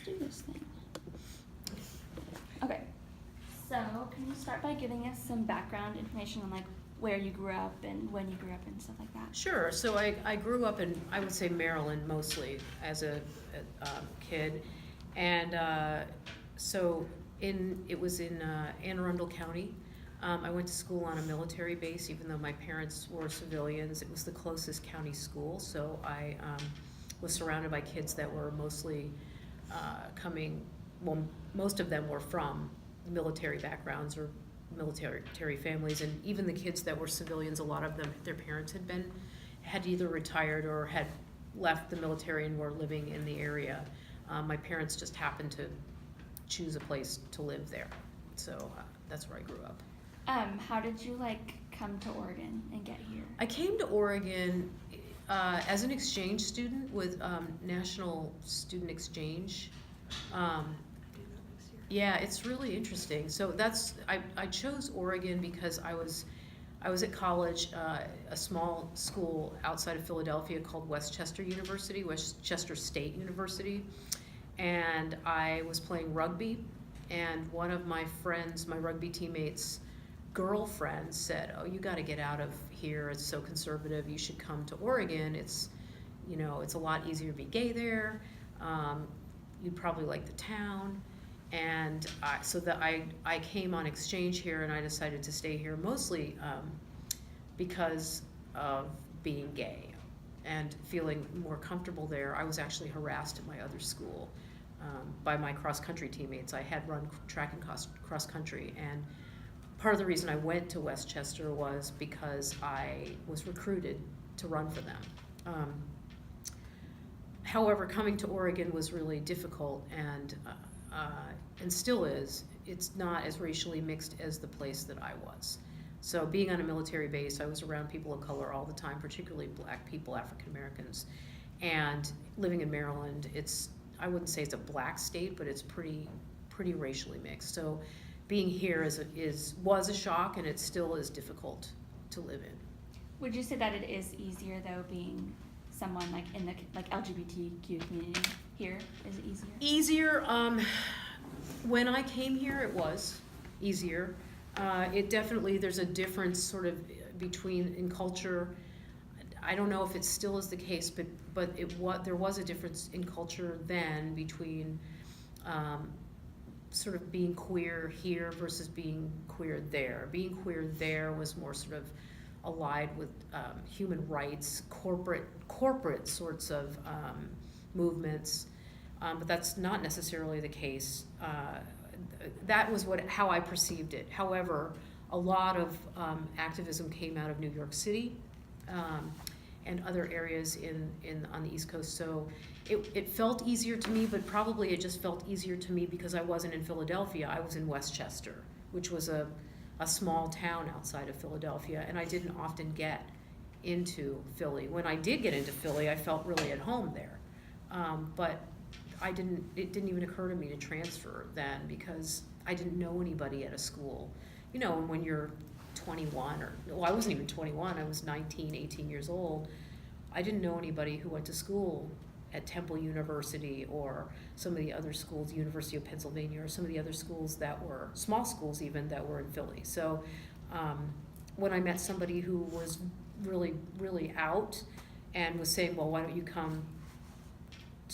let's do this thing. Okay, so can you start by giving us some background information on like where you grew up and when you grew up and stuff like that? Sure. So I grew up in, I would say, Maryland mostly as a kid. And it was in Anne Arundel County. I went to school on a military base, even though my parents were civilians. It was the closest county school, so I was surrounded by kids that were mostly most of them were from military backgrounds or military families, and even the kids that were civilians, a lot of them, their parents had either retired or had left the military and were living in the area. My parents just happened to choose a place to live there, so that's where I grew up. How did you like come to Oregon and get here? I came to Oregon as an exchange student with National Student Exchange. Yeah, it's really interesting. So I chose Oregon because I was at college, a small school outside of Philadelphia called Westchester University, Westchester State University, and I was playing rugby, and one of my friends, my rugby teammates' girlfriend said, "Oh, you got to get out of here. It's so conservative. You should come to Oregon. It's a lot easier to be gay there. You'd probably like the town." And I came on exchange here, and I decided to stay here mostly because of being gay and feeling more comfortable there. I was actually harassed at my other school by my cross-country teammates. I had run track and cross-country, and part of the reason I went to Westchester was because I was recruited to run for them. However, coming to Oregon was really difficult, and still is. It's not as racially mixed as the place that I was. So being on a military base, I was around people of color all the time, particularly black people, African Americans. And living in Maryland, I wouldn't say it's a black state, but it's pretty racially mixed. So being here was a shock, and it still is difficult to live in. Would you say that it is easier though, being someone like in the LGBTQ community here? Is it easier? Easier. When I came here, it was easier. It definitely, there's a difference sort of in culture. I don't know if it still is the case, but there was a difference in culture then between sort of being queer here versus being queer there. Being queer there was more sort of allied with human rights, corporate sorts of movements, but that's not necessarily the case. That was how I perceived it. However, a lot of activism came out of New York City and other areas on the East Coast. So it felt easier to me, but probably it just felt easier to me because I wasn't in Philadelphia. I was in Westchester, which was a small town outside of Philadelphia, and I didn't often get into Philly. When I did get into Philly, I felt really at home there. But it didn't even occur to me to transfer then because I didn't know anybody at a school. You know, when you're 21, I wasn't even 21, I was 19, 18 years old. I didn't know anybody who went to school at Temple University or some of the other schools, University of Pennsylvania, or some of the other schools that were, small schools even, that were in Philly. So when I met somebody who was really, really out and was saying, well, why don't you come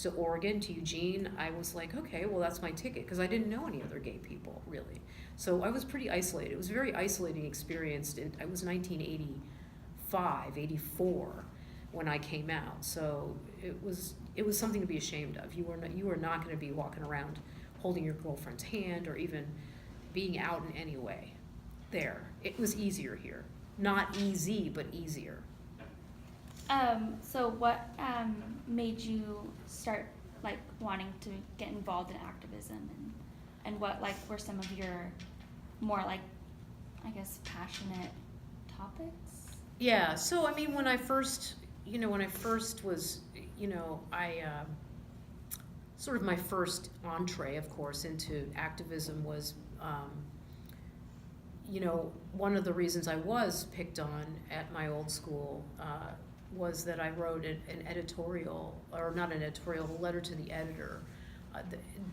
to Oregon, to Eugene, I was like, okay, well, that's my ticket, because I didn't know any other gay people, really. So I was pretty isolated. It was a very isolating experience. I was 1985, 84 when I came out. So it was something to be ashamed of. You are not going to be walking around holding your girlfriend's hand or even being out in any way there. It was easier here. Not easy, but easier. So what made you start like wanting to get involved in activism, and what like were some of your more like, I guess, passionate topics? Yeah, so I mean, when I first was, I sort of my first entree, of course, into activism was, one of the reasons I was picked on at my old school was that I wrote an editorial, or not an editorial, a letter to the editor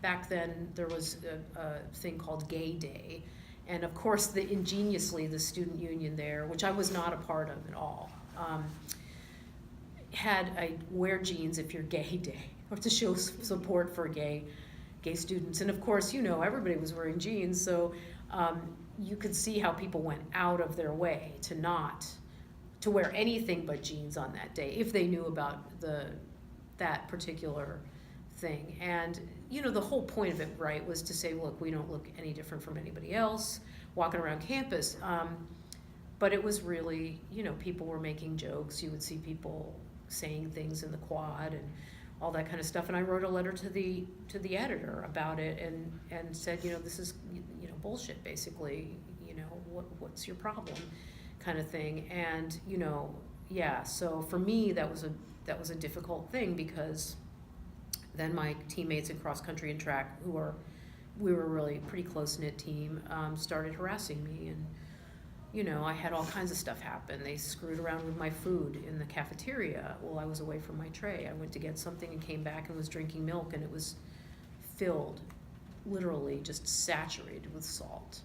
back then there was a thing called Gay Day, and of course ingeniously the student union there, which I was not a part of at all, had I wear jeans if you're Gay Day, or to show support for gay students. And of course, everybody was wearing jeans, so you could see how people went out of their way to wear anything but jeans on that day if they knew about that particular thing. And the whole point of it, right, was to say, look, we don't look any different from anybody else walking around campus. But it was really, people were making jokes. You would see people saying things in the quad and all that kind of stuff. And I wrote a letter to the editor about it and said, this is bullshit, basically. What's your problem, kind of thing. And so for me that was a difficult thing, because then my teammates in cross country and track, we were really a pretty close-knit team, started harassing me. And I had all kinds of stuff happen. They screwed around with my food in the cafeteria while I was away from my tray. I went to get something and came back and was drinking milk, and it was filled, literally just saturated with salt.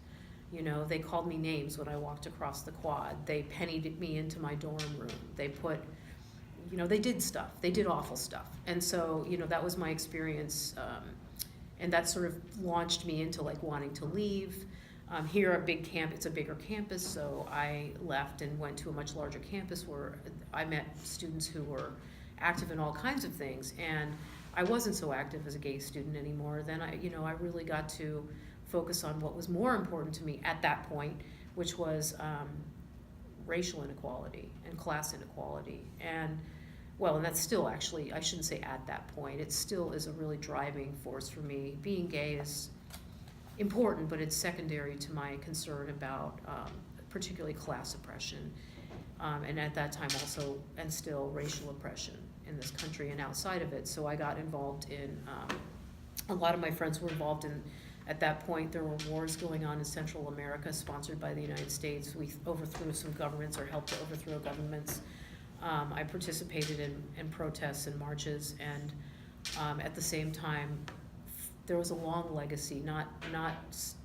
They called me names when I walked across the quad. They pennied me into my dorm room. They put, they did stuff. They did awful stuff. And so, that was my experience. And that sort of launched me into wanting to leave. Here at it's a bigger campus, so I left and went to a much larger campus where I met students who were active in all kinds of things. And I wasn't so active as a gay student anymore. Then I really got to focus on what was more important to me at that point, which was racial inequality and class inequality. And that's still, actually, I shouldn't say at that point, it still is a really driving force for me. Being gay is important, but it's secondary to my concern about particularly class oppression, and at that time also, and still, racial oppression in this country and outside of it. So I got involved in, a lot of my friends were involved in, at that point there were wars going on in Central America sponsored by the United States. We overthrew some governments, or helped to overthrow governments. I participated in protests and marches, and at the same time there was a long legacy, not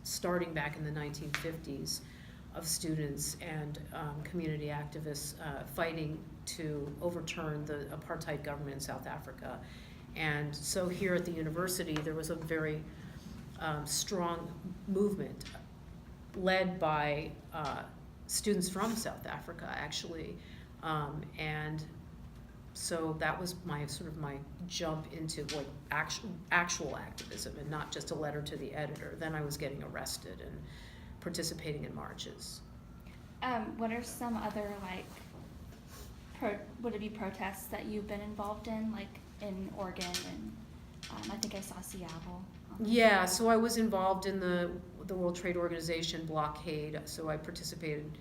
starting back in the 1950s, of students and community activists fighting to overturn the apartheid government in South Africa. And so here at the university there was a very strong movement led by students from South Africa, actually. And so that was my jump into actual activism, and not just a letter to the editor. Then I was getting arrested and participating in marches. What are some other would it be protests that you've been involved in, in Oregon, and I think I saw Seattle? Yeah, so I was involved in the World Trade Organization blockade. So I participated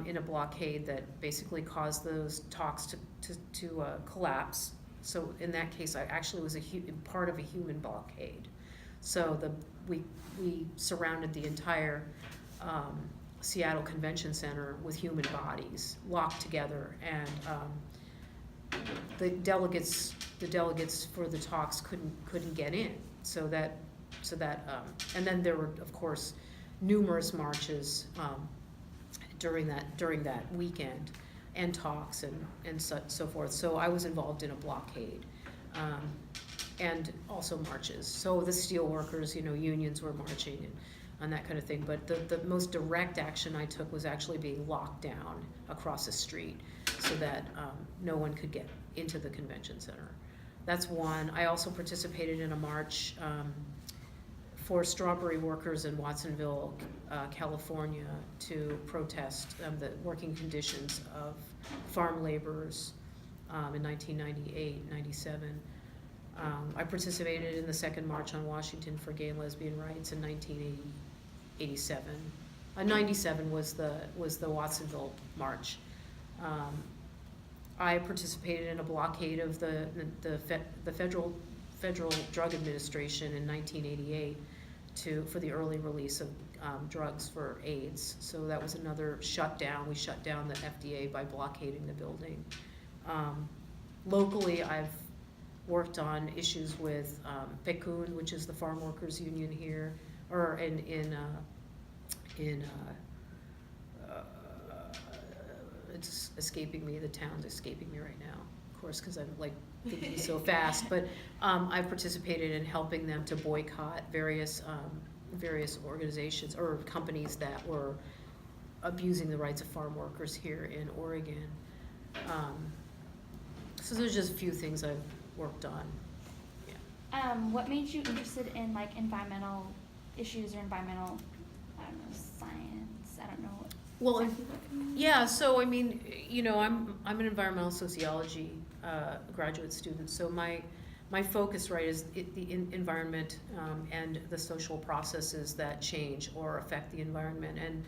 in a blockade that basically caused those talks to collapse. So in that case, I actually was part of a human blockade. So we surrounded the entire Seattle Convention Center with human bodies locked together, and the delegates for the talks couldn't get in. So that and then there were, of course, numerous marches during that weekend, and talks and so forth. So I was involved in a blockade, and also marches. So the steel workers, unions were marching and that kind of thing. But the most direct action I took was actually being locked down across the street so that no one could get into the convention center. That's one. I also participated in a march for strawberry workers in Watsonville, California, to protest the working conditions of farm laborers in 1998, 97. I participated in the second March on Washington for gay and lesbian rights in 1987. 97 was the Watsonville March. I participated in a blockade of the Federal Drug Administration in 1988 for the early release of drugs for AIDS. So that was another shutdown. We shut down the FDA by blockading the building. Locally, I've worked on issues with PECUN, which is the farm workers union here, or it's escaping me, the town's escaping me right now, of course, because I'm like thinking so fast, but I've participated in helping them to boycott various organizations or companies that were abusing the rights of farm workers here in Oregon. So there's just a few things I've worked on. Yeah. What made you interested in like environmental issues or environmental, I don't know, science? I don't know. Well, yeah. So I mean, you know, I'm an environmental sociology graduate student. So my focus, right, is the environment and the social processes that change or affect the environment, and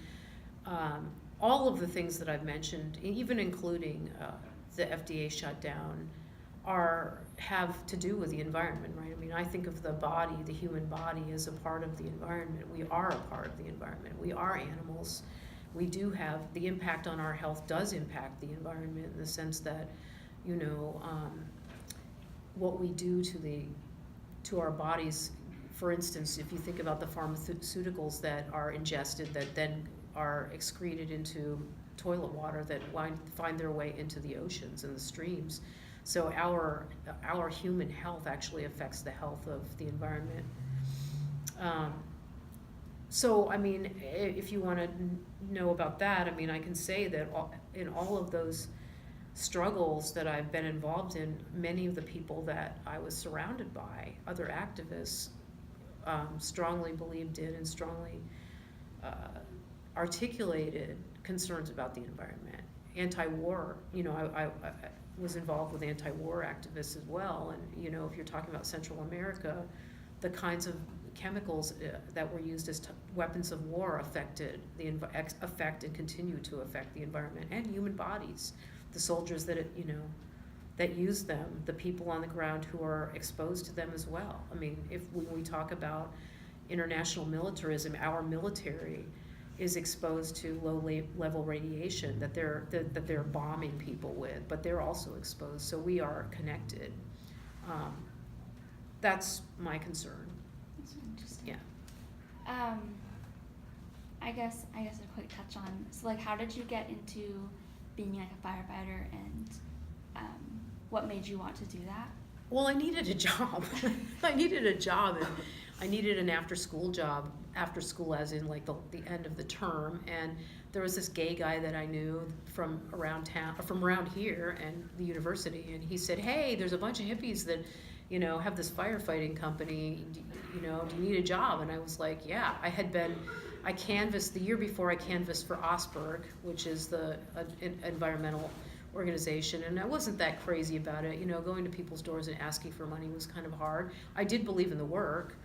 all of the things that I've mentioned, even including the FDA shutdown, have to do with the environment, right? I mean, I think of the body, the human body, as a part of the environment. We are a part of the environment. We are animals. We do have the impact on our health does impact the environment in the sense that, you know, what we do to our bodies. For instance, if you think about the pharmaceuticals that are ingested that then are excreted into toilet water that find their way into the oceans and the streams. So our human health actually affects the health of the environment. So I mean, if you want to know about that, I mean, I can say that in all of those struggles that I've been involved in, many of the people that I was surrounded by, other activists, strongly believed in and strongly articulated concerns about the environment. Anti-war, you know, I was involved with anti-war activists as well, and you know, if you're talking about Central America, the kinds of chemicals that were used as weapons of war affect and continue to affect the environment and human bodies. The soldiers that that use them, the people on the ground who are exposed to them as well. I mean, when we talk about international militarism, our military is exposed to low-level radiation that they're bombing people with, but they're also exposed. So we are connected. That's my concern. That's interesting. Yeah. I guess a quick touch on, so like, how did you get into being like a firefighter, and what made you want to do that? Well, I needed a job. I needed a job, and I needed an after-school job. After school, as in like the end of the term, and there was this gay guy that I knew from around town, from around here, and the university, and he said, "Hey, there's a bunch of hippies that, you know, have this firefighting company. You know, do you need a job?" And I was like, "Yeah." I canvassed the year before. I canvassed for Osberg, which is the environmental organization, and I wasn't that crazy about it. You know, going to people's doors and asking for money was kind of hard. I did believe in the work,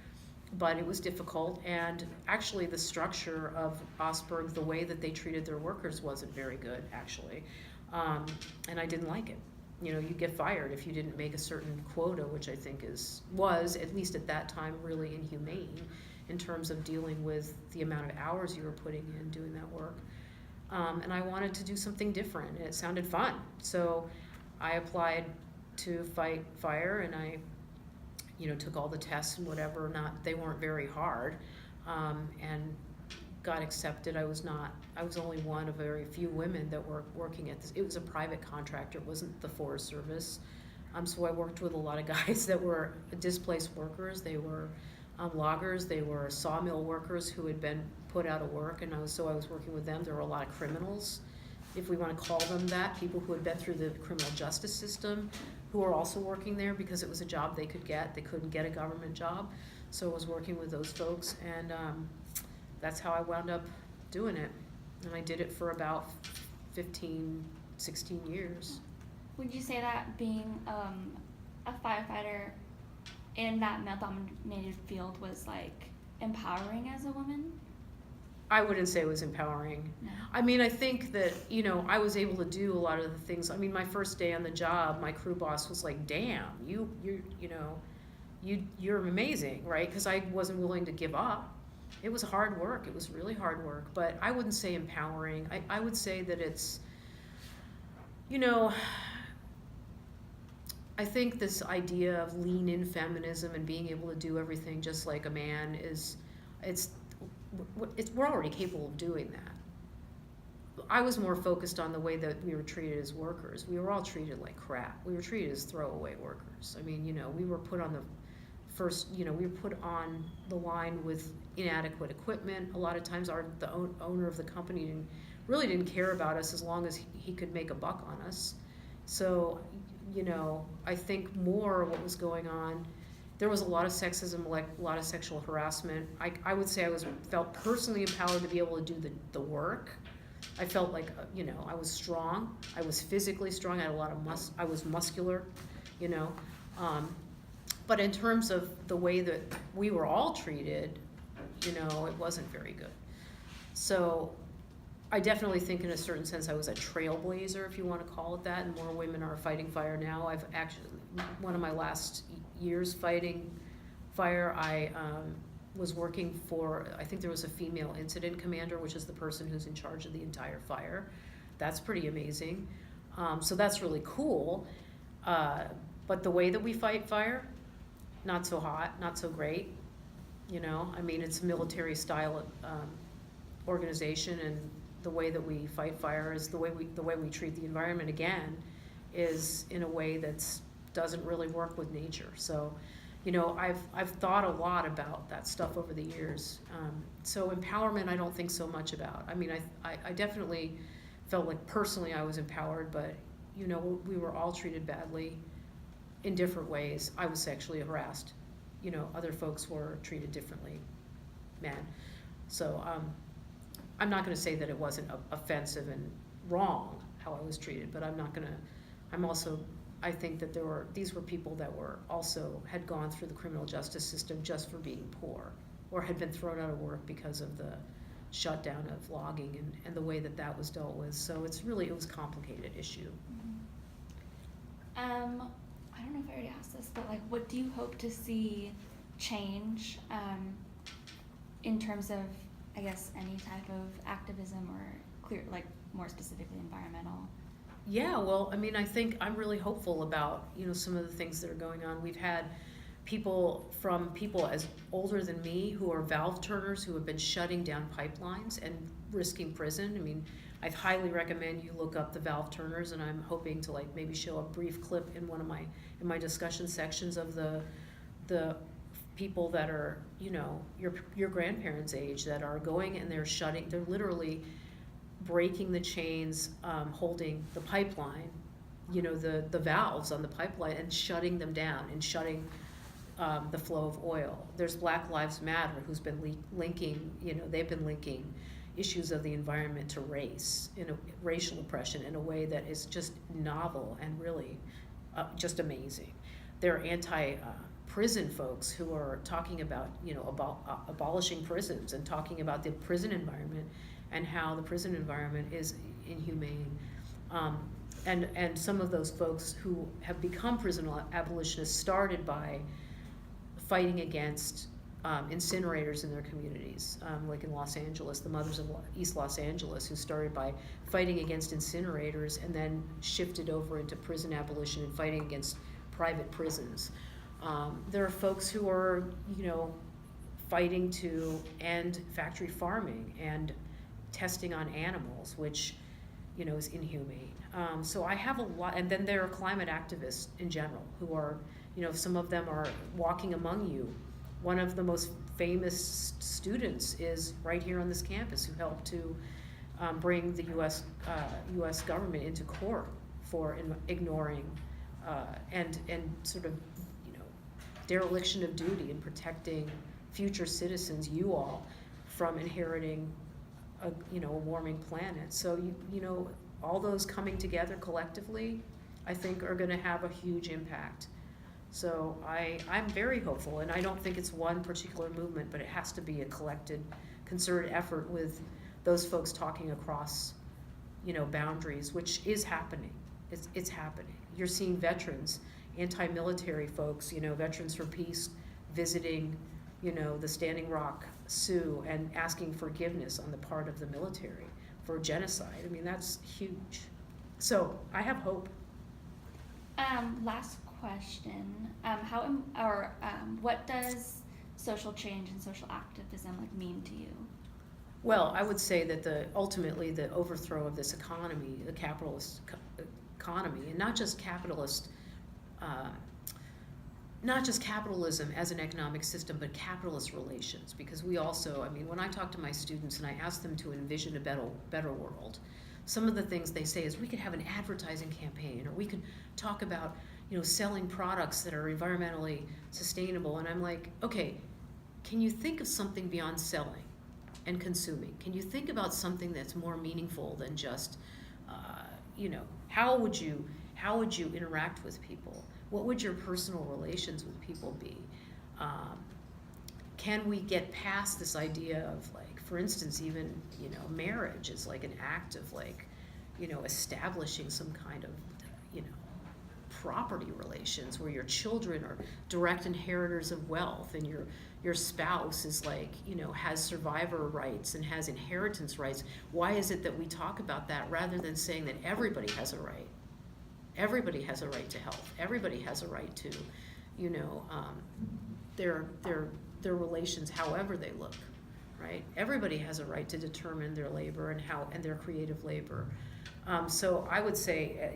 but it was difficult, and actually the structure of Osberg, the way that they treated their workers wasn't very good, actually, and I didn't like it. You know, you get fired if you didn't make a certain quota, which I think was, at least at that time, really inhumane in terms of dealing with the amount of hours you were putting in doing that work. And I wanted to do something different, and it sounded fun. So I applied to fight fire, and I, you know, took all the tests and whatever. They weren't very hard, and got accepted. I was only one of very few women that were working at this. It was a private contractor. It wasn't the Forest Service. So I worked with a lot of guys that were displaced workers. They were loggers. They were sawmill workers who had been put out of work, and I was working with them. There were a lot of criminals, if we want to call them that, people who had been through the criminal justice system, who were also working there because it was a job they could get. They couldn't get a government job, so I was working with those folks, and that's how I wound up doing it. And I did it for about 15, 16 years. Would you say that being a firefighter in that male-dominated field was like empowering as a woman? I wouldn't say it was empowering. No. I mean, I think that, you know, I was able to do a lot of the things. I mean, my first day on the job, my crew boss was like, "Damn, you're amazing," right? Because I wasn't willing to give up. It was hard work. It was really hard work. But I wouldn't say empowering. I would say that it's, you know, I think this idea of lean in feminism and being able to do everything just like a man we're already capable of doing that. I was more focused on the way that we were treated as workers. We were all treated like crap. We were treated as throwaway workers. I mean, we were put on we were put on the line with inadequate equipment. A lot of times the owner of the company really didn't care about us as long as he could make a buck on us. So, I think more what was going on, there was a lot of sexism, like a lot of sexual harassment. I would say felt personally empowered to be able to do the work. I felt like, I was strong. I was physically strong. I had a lot of I was muscular, But in terms of the way that we were all treated, it wasn't very good. So I definitely think in a certain sense I was a trailblazer, if you want to call it that, and more women are fighting fire now. I've actually, one of my last years fighting fire, I was working for, I think there was a female incident commander, which is the person who's in charge of the entire fire. That's pretty amazing. So that's really cool. But the way that we fight fire, not so hot, not so great. I mean, it's a military style organization, and the way that we fight fire is the way we treat the environment, again, is in a way that doesn't really work with nature. So, I've thought a lot about that stuff over the years. So empowerment, I don't think so much about. I mean, I definitely felt like personally I was empowered, but we were all treated badly in different ways. I was sexually harassed. Other folks were treated differently, men. So I'm not going to say that it wasn't offensive and wrong how I was treated, but I think that these were people that had gone through the criminal justice system just for being poor, or had been thrown out of work because of the shutdown of logging and the way that was dealt with. So it was a complicated issue. Mm-hmm. I don't know if I already asked this, but what do you hope to see change in terms of, I guess, any type of activism, or more specifically environmental? Yeah, well, I mean, I think I'm really hopeful about, some of the things that are going on. We've had people as older than me who are valve turners who have been shutting down pipelines and risking prison. I mean, I highly recommend you look up the valve turners, and I'm hoping to maybe show a brief clip in one of my discussion sections of the people that are, your grandparents' age, that are going and they're literally breaking the chains, holding the pipeline, the valves on the pipeline, and shutting them down and shutting the flow of oil. There's Black Lives Matter, who's been linking, they've been linking issues of the environment to race, racial oppression in a way that is just novel and really just amazing. There are anti-prison folks who are talking about, abolishing prisons and talking about the prison environment and how the prison environment is inhumane. And some of those folks who have become prison abolitionists started by fighting against incinerators in their communities, like in Los Angeles, the Mothers of East Los Angeles, who started by fighting against incinerators and then shifted over into prison abolition and fighting against private prisons. There are folks who are, fighting to end factory farming and testing on animals, which, is inhumane. So I have a lot, and then there are climate activists in general who are, some of them are walking among you. One of the most famous students is right here on this campus, who helped to bring the U.S. government into court for ignoring and sort of, dereliction of duty in protecting future citizens, you all, from inheriting a warming planet. So all those coming together collectively, I think, are going to have a huge impact. So I'm very hopeful, and I don't think it's one particular movement, but it has to be a collected, concerted effort with those folks talking across, boundaries, which is happening. It's happening. You're seeing veterans, anti-military folks, Veterans for Peace, visiting, the Standing Rock Sioux and asking forgiveness on the part of the military for genocide. I mean, that's huge. So I have hope. Last question. What does social change and social activism like mean to you? Well, I would say that ultimately the overthrow of this economy, the capitalist economy, and not just capitalism as an economic system, but capitalist relations. Because we also, I mean, when I talk to my students and I ask them to envision a better world, some of the things they say is we could have an advertising campaign, or we could talk about, selling products that are environmentally sustainable. And I'm like, okay, can you think of something beyond selling and consuming? Can you think about something that's more meaningful than just, how would you interact with people? What would your personal relations with people be? Can we get past this idea of, like, for instance, even, marriage is like an act of, like, establishing some kind of, property relations where your children are direct inheritors of wealth, and your spouse is like, has survivor rights and has inheritance rights. Why is it that we talk about that rather than saying that everybody has a right? Everybody has a right to health. Everybody has a right to, their relations, however they look, right? Everybody has a right to determine their labor and their creative labor. So I would say,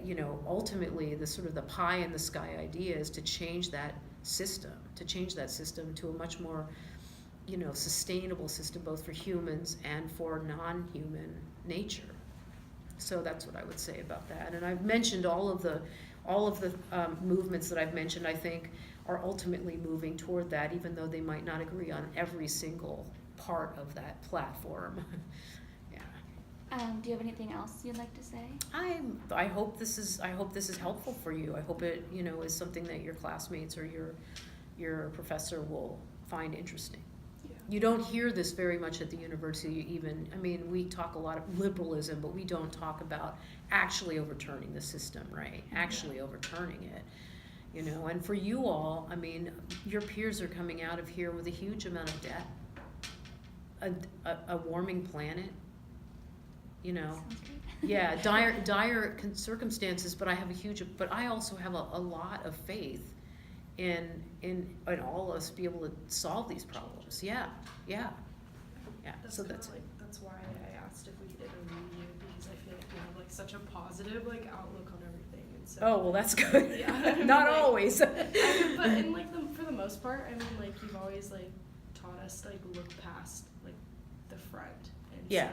ultimately the sort of the pie in the sky idea is to change that system, to a much more, sustainable system, both for humans and for non-human nature. So that's what I would say about that. And I've mentioned all of the movements that I've mentioned, I think, are ultimately moving toward that, even though they might not agree on every single part of that platform. Do you have anything else you'd like to say? I hope this is helpful for you. I hope it, is something that your classmates or your professor will find interesting. Yeah. You don't hear this very much at the university even. I mean, we talk a lot of liberalism, but we don't talk about actually overturning the system, right? Actually overturning it. And for you all, I mean, your peers are coming out of here with a huge amount of debt, a warming planet, Sounds great. yeah, dire circumstances, but I also have a lot of faith in all of us to be able to solve these problems. Yeah. So that's why I asked if we could interview you, because I feel like you have like such a positive like outlook on everything. And so, oh, well, that's good. Yeah. Not like, always. but in like for the most part, I mean, like you've always like taught us to like look past like the front, and Yeah.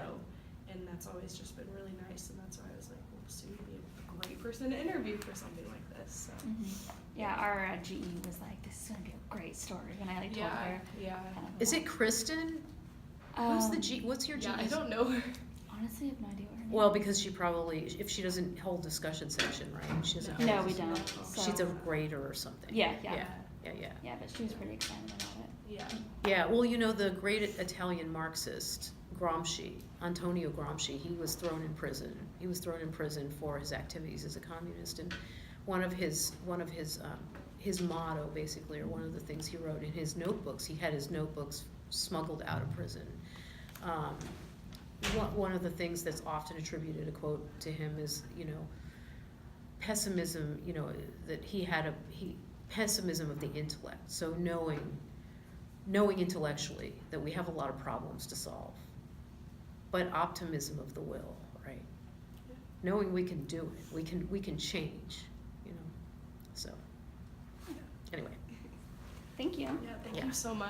and that's always just been really nice, and that's why I was like, well, Sue would be a great person to interview for something like this. So. Mm-hmm. Yeah, our GE was like, this is gonna be a great story, and I like told her. Yeah. Kind of Is it Kristen? Who's the G? What's your G? Yeah, I don't know her. Honestly, I have no idea what her name. Well, because she probably, if she doesn't hold discussion section, right? She doesn't. No, hold we dis- don't. So. She's a grader or something. Yeah. Yeah. But she was pretty excited about it. Yeah. Yeah, well, the great Italian Marxist, Gramsci, Antonio Gramsci, he was thrown in prison. He was thrown in prison for his activities as a communist, and one of his motto, basically, or one of the things he wrote in his notebooks, he had his notebooks smuggled out of prison. One of the things that's often attributed, a quote to him, is, pessimism, that he had pessimism of the intellect. So knowing intellectually that we have a lot of problems to solve, but optimism of the will, right? Yeah. Knowing we can do it, we can change, so. Yeah. Anyway. Thank you. Yeah, thank Yeah. you so much.